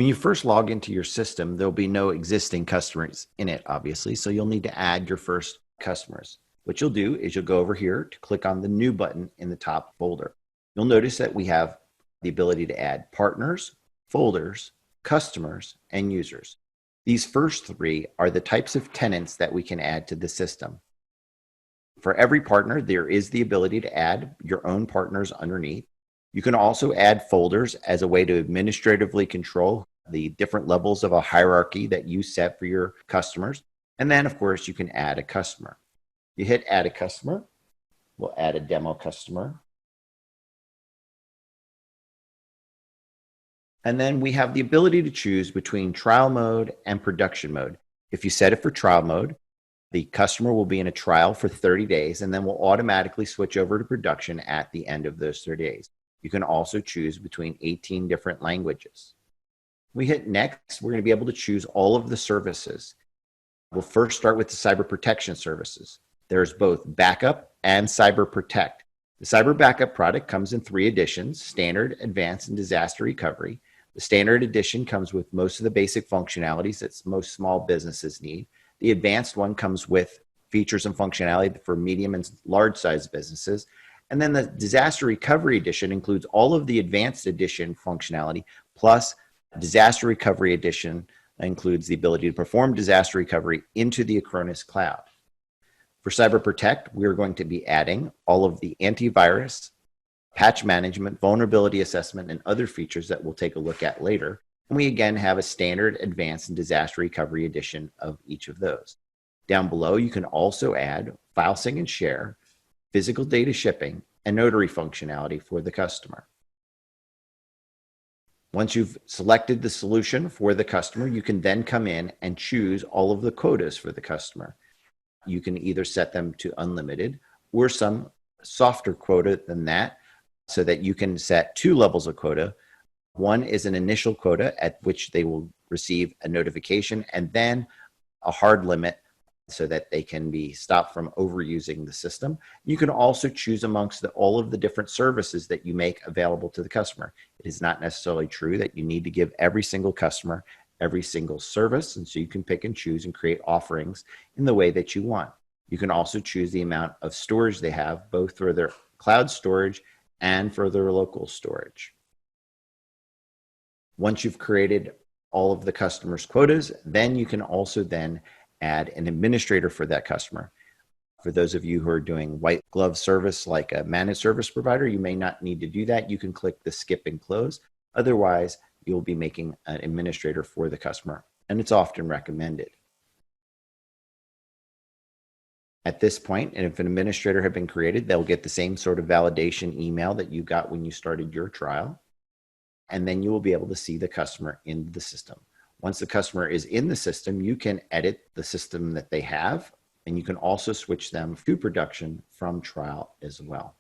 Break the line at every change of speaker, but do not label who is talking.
When you first log into your system, there'll be no existing customers in it, obviously, so you'll need to add your first customers. What you'll do is you'll go over here to click on the New button in the top folder. You'll notice that we have the ability to add partners, folders, customers, and users. These first three are the types of tenants that we can add to the system. For every partner, there is the ability to add your own partners underneath. You can also add folders as a way to administratively control the different levels of a hierarchy that you set for your customers. And then, of course, you can add a customer. You hit Add a Customer. We'll add a demo customer. And then we have the ability to choose between trial mode and production mode. If you set it for trial mode, the customer will be in a trial for 30 days and then will automatically switch over to production at the end of those 30 days. You can also choose between 18 different languages. We hit Next, we're going to be able to choose all of the services. We'll first start with the cyber protection services. There's both backup and cyber protect. The cyber backup product comes in 3 editions: standard, advanced, and disaster recovery. The standard edition comes with most of the basic functionalities that most small businesses need. The advanced one comes with features and functionality for medium and large size businesses. And then the disaster recovery edition includes all of the advanced edition functionality, plus disaster recovery edition includes the ability to perform disaster recovery into the Acronis Cloud. For Cyber Protect, we're going to be adding all of the antivirus, patch management, vulnerability assessment, and other features that we'll take a look at later. And we again have a standard, advanced, and disaster recovery edition of each of those. Down below, you can also add file sync and share, physical data shipping, and notary functionality for the customer. Once you've selected the solution for the customer, you can then come in and choose all of the quotas for the customer. You can either set them to unlimited or some softer quota than that, so that you can set 2 levels of quota. One is an initial quota at which they will receive a notification, and then a hard limit so that they can be stopped from overusing the system. You can also choose amongst all of the different services that you make available to the customer. It is not necessarily true that you need to give every single customer every single service, and so you can pick and choose and create offerings in the way that you want. You can also choose the amount of storage they have, both for their cloud storage and for their local storage. Once you've created all of the customer's quotas, then you can also then add an administrator for that customer. For those of you who are doing white glove service like a managed service provider, you may not need to do that. You can click the skip and close. Otherwise, you'll be making an administrator for the customer, and it's often recommended. At this point, and if an administrator had been created, they'll get the same sort of validation email that you got when you started your trial, and then you will be able to see the customer in the system. Once the customer is in the system, you can edit the system that they have, and you can also switch them to production from trial as well.